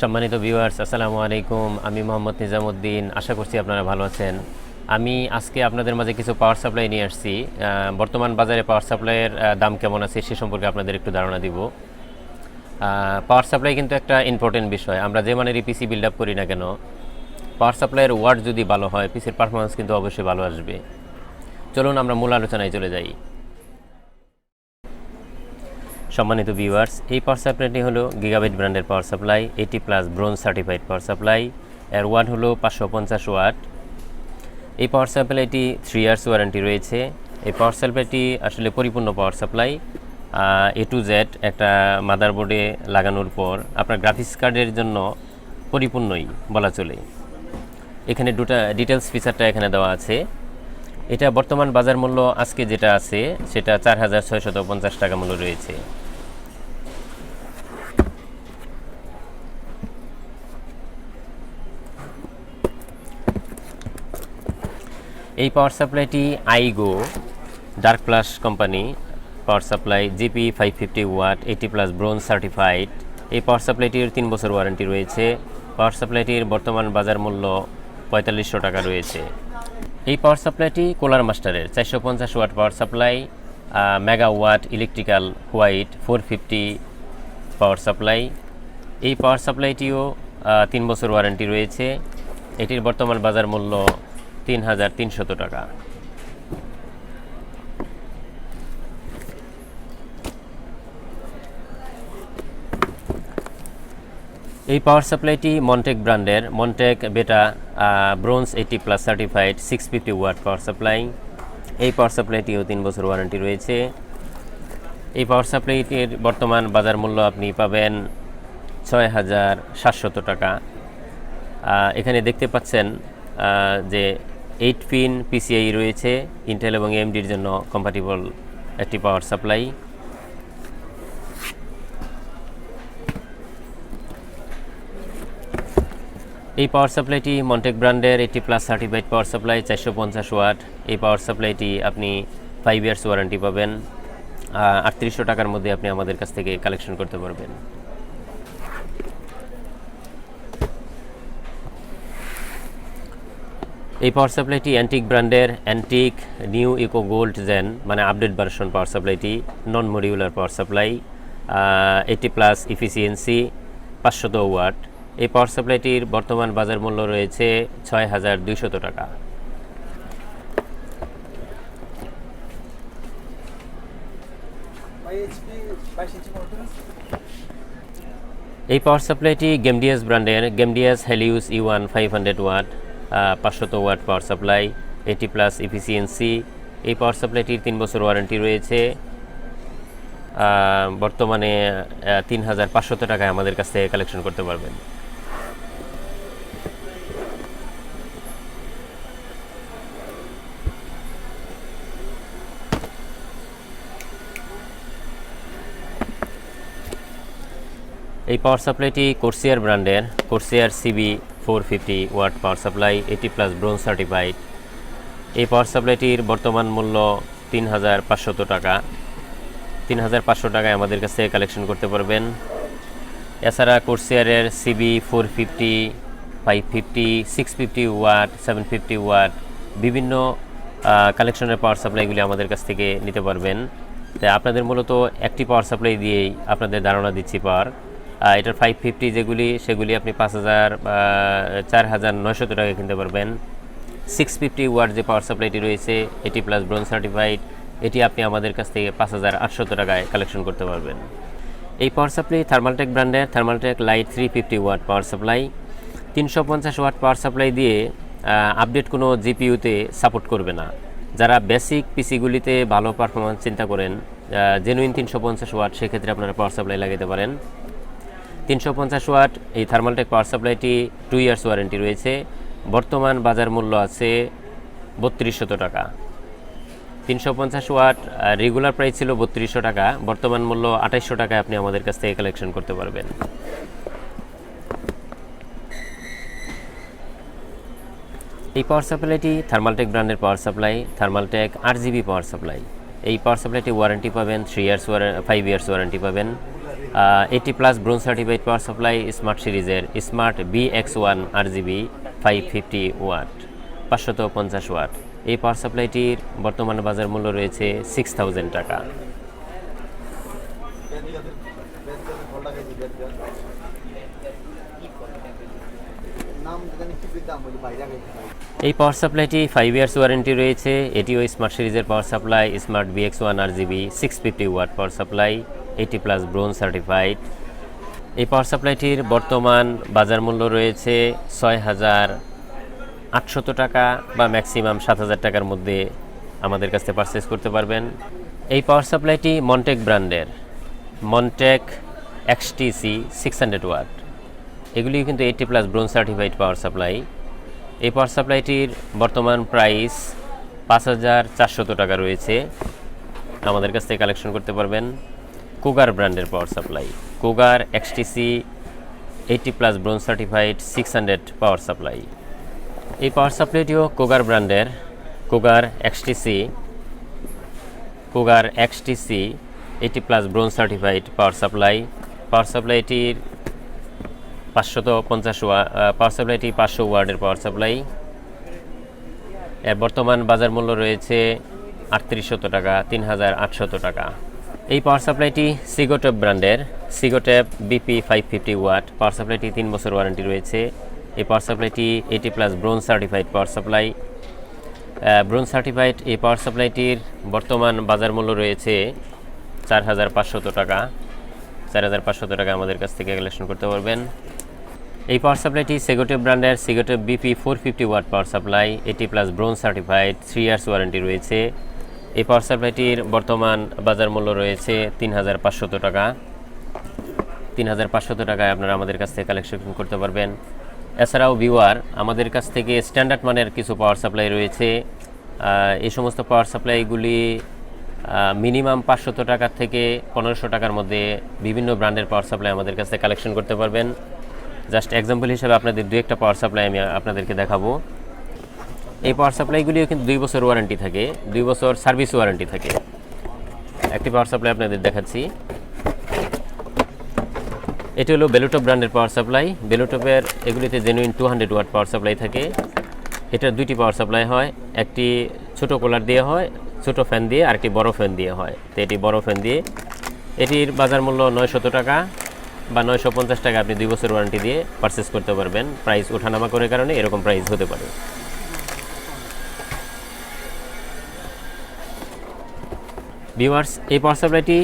সম্মানিত ভিউয়ার্স, আসসালামু আলাইকুম। আমি মোহাম্মদ নিজামুদ্দিন। আশা করছি আপনারা ভালো আছেন। আমি আজকে আপনাদের মাঝে কিছু পাওয়ার সাপ্লাই নিয়ে আসছি। বর্তমান বাজারে পাওয়ার সাপ্লাইয়ের দাম কেমন আছে সে সম্পর্কে আপনাদের একটু ধারণা দিব। পাওয়ার সাপ্লাই কিন্তু একটা ইম্পর্টেন্ট বিষয়। আমরা যে মানেরই পিসি বিল্ড আপ করি না কেন, পাওয়ার সাপ্লাইয়ের ওয়াট যদি ভালো হয়, পিসির পারফরমেন্স কিন্তু অবশ্যই ভালো আসবে। চলুন আমরা মূল আলোচনায় চলে যাই। সম্মানিত ভিউয়ার্স, এই পাওয়ার সাপ্লাইটি হলো গিগাবাইট ব্র্যান্ডের power supply, 80+ bronze certified power supply. এর ওয়াট হলো 550 ওয়াট। এই পাওয়ার সাপ্লাইটি 3 ইয়ার্স ওয়ারেন্টি রয়েছে। এই পাওয়ার সাপ্লাইটি আসলে পরিপূর্ণ power supply. A to Z একটা মাদারবোর্ডে লাগানোর পর আপনার গ্রাফিক্স কার্ডের জন্য পরিপূর্ণই বলা চলে। এখানে দুটা ডিটেলস ফিচারটা এখানে দেওয়া আছে। এটা বর্তমান বাজার মূল্য আজকে যেটা আছে সেটা 4,650 টাকা মূল্য রয়েছে। এই পাওয়ার সাপ্লাইটি Aigo dark plus company power supply, GP 550 watt, 80+ bronze certified. এই পাওয়ার সাপ্লাইটির 3 বছর ওয়ারেন্টি রয়েছে। পাওয়ার সাপ্লাইটির বর্তমান বাজার মূল্য 4500 টাকা রয়েছে। এই পাওয়ার সাপ্লাইটি কোলার মাস্টারের 450 watt power supply, mega watt electrical white 450 power supply. এই পাওয়ার সাপ্লাইটিও 3 বছর ওয়ারেন্টি রয়েছে। এটির বর্তমান বাজার মূল্য 3300 টাকা। এই পাওয়ার সাপ্লাইটি মন্টেক ব্র্যান্ডের, Montech beta bronze 80+ certified 650 watt power supply. এই পাওয়ার সাপ্লাইটিও 3 বছর ওয়ারেন্টি রয়েছে। এই পাওয়ার সাপ্লাইটির বর্তমান বাজার মূল্য আপনি পাবেন 6700 টাকা। এখানে দেখতে পাচ্ছেন যে 8 পিন পিসিআই রয়েছে, ইন্টেল এবং এএমডির জন্য কম্প্যাটিবল একটি পাওয়ার সাপ্লাই। এই পাওয়ার সাপ্লাইটি মন্টেক ব্র্যান্ডের 80+ সার্টিফাইড পাওয়ার সাপ্লাই, 450 ওয়াট। এই পাওয়ার সাপ্লাইটি আপনি 5 ইয়ার্স ওয়ারেন্টি পাবেন। 3800 টাকার মধ্যে আপনি আমাদের কাছ থেকে কালেকশন করতে পারবেন। এই পাওয়ার সাপ্লাইটি অ্যান্টিক ব্র্যান্ডের, Antec new eco gold zen মানে আপডেট ভার্সন পাওয়ার সাপ্লাইটি, non modular power supply, 80+ efficiency, 500 watt. এই পাওয়ার সাপ্লাইটির বর্তমান বাজার মূল্য রয়েছে 6200 টাকা। এই পাওয়ার সাপ্লাইটি গেমডিএস ব্র্যান্ডের, Gamdias Helios E1 500 watt, 500 watt power supply, 80+ efficiency. এই পাওয়ার সাপ্লাইটির 3 বছর ওয়ারেন্টি রয়েছে। বর্তমানে 3500 টাকায় আমাদের কাছ থেকে কালেকশন করতে পারবেন। এই পাওয়ার সাপ্লাইটি কোর্সিয়ার ব্র্যান্ডের, Corsair CV 450 watt power supply, 80+ bronze certified. এই পাওয়ার সাপ্লাইটির বর্তমান মূল্য 3500 টাকা। 3500 টাকায় আমাদের কাছ থেকে কালেকশন করতে পারবেন। এছাড়া কোর্সিয়ারের সিবি 450, 550, 650 ওয়াট, 750 ওয়াট বিভিন্ন কালেকশনের পাওয়ার সাপ্লাইগুলি আমাদের কাছ থেকে নিতে পারবেন। তাই আপনাদের মূলত একটি পাওয়ার সাপ্লাই দিয়েই আপনাদের ধারণা দিচ্ছি পাওয়ার। এটার 550 যেগুলি সেগুলি আপনি 4900 টাকায় কিনতে পারবেন। 650 ওয়াট যে পাওয়ার সাপ্লাইটি রয়েছে, 80+ ব্রোঞ্জ সার্টিফাইড, এটি আপনি আমাদের কাছ থেকে 5800 টাকায় কালেকশন করতে পারবেন। এই পাওয়ার সাপ্লাই থার্মালটেক ব্র্যান্ডের, Thermaltake lite 350 watt power supply. 350 watt power supply দিয়ে আপডেট কোনো জিপিইউতে সাপোর্ট করবে না। যারা বেসিক পিসিগুলিতে ভালো পারফরমেন্স চিন্তা করেন, জেনুইন 350 ওয়াট, সেক্ষেত্রে আপনারা পাওয়ার সাপ্লাই লাগাতে পারেন। 350 ওয়াট এই থার্মালটেক পাওয়ার সাপ্লাইটি 2 ইয়ার্স ওয়ারেন্টি রয়েছে। বর্তমান বাজার মূল্য আছে 3200 টাকা। 350 ওয়াট রেগুলার প্রাইস ছিল 3200 টাকা, বর্তমান মূল্য 2800 টাকায় আপনি আমাদের কাছ থেকে কালেকশন করতে পারবেন। এই পাওয়ার সাপ্লাইটি থার্মালটেক ব্র্যান্ডের পাওয়ার সাপ্লাই, থার্মালটেক RGB পাওয়ার সাপ্লাই। এই পাওয়ার সাপ্লাইটি ওয়ারেন্টি পাবেন 5 ইয়ার্স ওয়ারেন্টি পাবেন। 80+ bronze certified power supply smart সিরিজের smart BX1 RGB 550 watt 550 watt. এই পাওয়ার সাপ্লাইটির বর্তমান বাজার মূল্য রয়েছে 6000 টাকা। এই পাওয়ার সাপ্লাইটি 5 ইয়ার্স ওয়ারেন্টি রয়েছে। এটিও স্মার্ট সিরিজের power supply smart BX1 RGB 650 watt power supply 80+ bronze certified. এই পাওয়ার সাপ্লাইটির বর্তমান বাজার মূল্য রয়েছে 6800 টাকা বা ম্যাক্সিমাম 7000 টাকার মধ্যে আমাদের কাছ থেকে পারচেস করতে পারবেন। এই পাওয়ার সাপ্লাইটি মন্টেক ব্র্যান্ডের, মন্টেক XTC 600 ওয়াট। এগুলি কিন্তু 80+ ব্রোঞ্জ সার্টিফাইড পাওয়ার সাপ্লাই। এই পাওয়ার সাপ্লাইটির বর্তমান প্রাইস 5400 টাকা রয়েছে। আমাদের কাছ থেকে কালেকশন করতে পারবেন। কুগার ব্র্যান্ডের power supply, Cougar XTC 80+ bronze certified 600 power supply. এই পাওয়ার সাপ্লাইটিও কুগার ব্র্যান্ডের, Cougar XTC 80+ bronze certified power supply. Power সাপ্লাইটির 550 ওয়াট, পাওয়ার সাপ্লাইটি 500 ওয়াটের পাওয়ার সাপ্লাই। এর বর্তমান বাজার মূল্য রয়েছে 3800 টাকা, 3800 টাকা। এই পাওয়ার সাপ্লাইটি সিগোটেপ ব্র্যান্ডের, সিগোটেপ BP 550 ওয়াট পাওয়ার সাপ্লাইটি 3 বছর ওয়ারেন্টি রয়েছে। এই power সাপ্লাইটি 80+ bronze certified power supply. Bronze certified এই পাওয়ার সাপ্লাইটির বর্তমান বাজার মূল্য রয়েছে 4500 টাকা। 4500 টাকা আমাদের কাছ থেকে কালেকশন করতে পারবেন। এই পাওয়ার সাপ্লাইটি সিগোটেপ ব্র্যান্ডের, Segotep BP 450 watt power supply 80+ bronze certified 3 years warranty রয়েছে। এই পাওয়ার সাপ্লাইটির বর্তমান বাজার মূল্য রয়েছে 3500 টাকা। 3500 টাকায় আপনারা আমাদের কাছ থেকে কালেকশন করতে পারবেন। এছাড়াও ভিউয়ার, আমাদের কাছ থেকে স্ট্যান্ডার্ড মানের কিছু পাওয়ার সাপ্লাই রয়েছে। এই সমস্ত পাওয়ার সাপ্লাইগুলি মিনিমাম 500 টাকা থেকে 1500 টাকার মধ্যে বিভিন্ন ব্র্যান্ডের পাওয়ার সাপ্লাই আমাদের কাছ থেকে কালেকশন করতে পারবেন। জাস্ট এক্সাম্পল হিসেবে আপনাদের দু একটা পাওয়ার সাপ্লাই আমি আপনাদেরকে দেখাবো। এই পাওয়ার সাপ্লাইগুলিও কিন্তু 2 বছর ওয়ারেন্টি থাকে, 2 বছর সার্ভিস ওয়ারেন্টি থাকে। একটি পাওয়ার সাপ্লাই আপনাদের দেখাচ্ছি। এটি হলো বেলুটপ ব্র্যান্ডের পাওয়ার সাপ্লাই। বেলুটপের এগুলিতে জেনুইন 200 ওয়াট পাওয়ার সাপ্লাই থাকে। এটার দুইটি পাওয়ার সাপ্লাই হয়, একটি ছোট কুলার দিয়ে হয়, ছোট ফ্যান দিয়ে, আর একটি বড় ফ্যান দিয়ে হয়। তো এটি বড় ফ্যান দিয়ে। এটির বাজার মূল্য 900 টাকা বা 950 টাকা আপনি 2 বছর ওয়ারেন্টি দিয়ে পারচেস করতে পারবেন। প্রাইস ওঠানামা করে কারণে এরকম প্রাইস হতে পারে। ভিউয়ার্স, এই পাওয়ার সাপ্লাইটি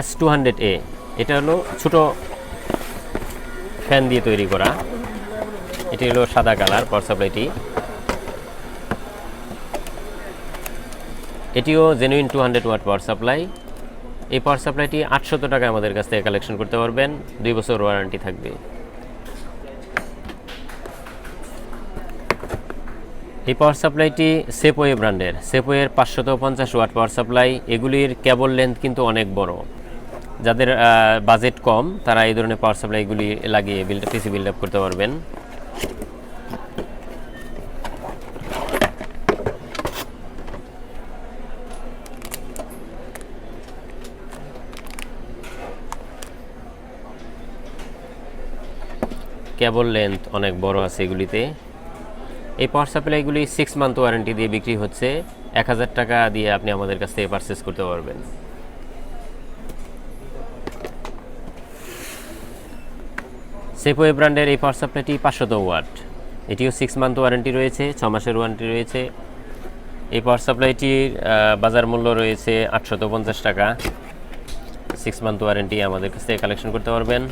S200A, এটা হলো ছোট ফ্যান দিয়ে তৈরি করা। এটি হলো সাদা কালার পাওয়ার সাপ্লাইটি। এটিও জেনুইন 200 ওয়াট পাওয়ার সাপ্লাই। এই পাওয়ার সাপ্লাইটি 800 টাকা আমাদের কাছ থেকে কালেকশন করতে পারবেন। 2 বছর ওয়ারেন্টি থাকবে। এই পাওয়ার সাপ্লাইটি সেপোয়ে ব্র্যান্ডের, সেপোয়ের 550 ওয়াট পাওয়ার সাপ্লাই। এগুলির কেবল লেন্থ কিন্তু অনেক বড়। যাদের বাজেট কম তারা এই ধরনের পাওয়ার সাপ্লাইগুলি লাগিয়ে পিসি বিল্ড আপ করতে পারবেন। কেবল লেন্থ অনেক বড় আছে এগুলিতে। এই পাওয়ার সাপ্লাইগুলি 6 মান্থ ওয়ারেন্টি দিয়ে বিক্রি হচ্ছে। 1000 টাকা দিয়ে আপনি আমাদের কাছ থেকে পারচেস করতে পারবেন। সেপোয়ে ব্র্যান্ডের এই পাওয়ার সাপ্লাইটি 500 ওয়াট। এটিও 6 মান্থ ওয়ারেন্টি রয়েছে, 6 মাসের ওয়ারেন্টি রয়েছে। এই পাওয়ার সাপ্লাইটির বাজার মূল্য রয়েছে 850 টাকা। 6 মান্থ ওয়ারেন্টি আমাদের কাছ থেকে কালেকশন করতে পারবেন।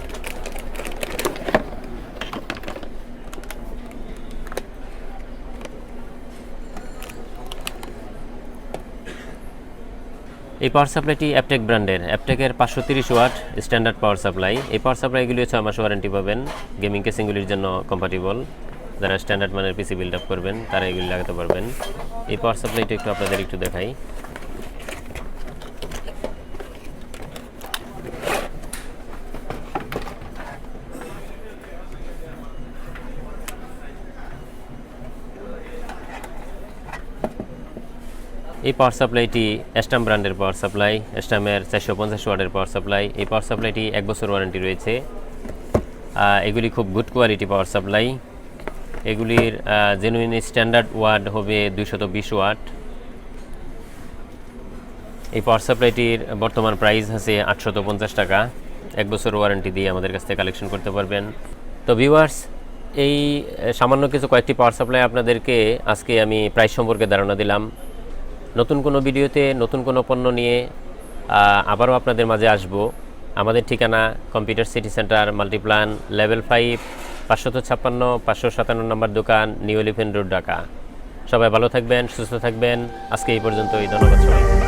এই পাওয়ার সাপ্লাইটি অ্যাপটেক ব্র্যান্ডের, অ্যাপটেকের 530 ওয়াট স্ট্যান্ডার্ড পাওয়ার সাপ্লাই। এই পাওয়ার সাপ্লাইগুলিও 6 মাস ওয়ারেন্টি পাবেন। গেমিং কেসিংগুলির জন্য কম্পাটিবল। যারা স্ট্যান্ডার্ড মানের পিসি বিল্ড আপ করবেন তারা এগুলি লাগাতে পারবেন। এই পাওয়ার সাপ্লাইটা একটু আপনাদের একটু দেখাই। এই পাওয়ার সাপ্লাইটি অ্যাস্টাম ব্র্যান্ডের পাওয়ার সাপ্লাই, অ্যাস্টামের 450 ওয়াটের পাওয়ার সাপ্লাই। এই পাওয়ার সাপ্লাইটি 1 বছর ওয়ারেন্টি রয়েছে। এগুলি খুব গুড কোয়ালিটি পাওয়ার সাপ্লাই। এগুলির জেনুইন স্ট্যান্ডার্ড ওয়াট হবে 220 ওয়াট। এই পাওয়ার সাপ্লাইটির বর্তমান প্রাইস আছে 850 টাকা। 1 বছর ওয়ারেন্টি দিয়ে আমাদের কাছ থেকে কালেকশন করতে পারবেন। তো ভিউয়ার্স, এই সামান্য কিছু কয়েকটি পাওয়ার সাপ্লাই আপনাদেরকে আজকে আমি প্রাইস সম্পর্কে ধারণা দিলাম। নতুন কোনো ভিডিওতে নতুন কোনো পণ্য নিয়ে আবারও আপনাদের মাঝে আসব। আমাদের ঠিকানা computer city centre, Multiplan, level 5, 556 557 নম্বর দোকান, নিউ এলিফ্যান্ট রোড, ঢাকা। সবাই ভালো থাকবেন, সুস্থ থাকবেন। আজকে এই পর্যন্তই। ধন্যবাদ সবাই।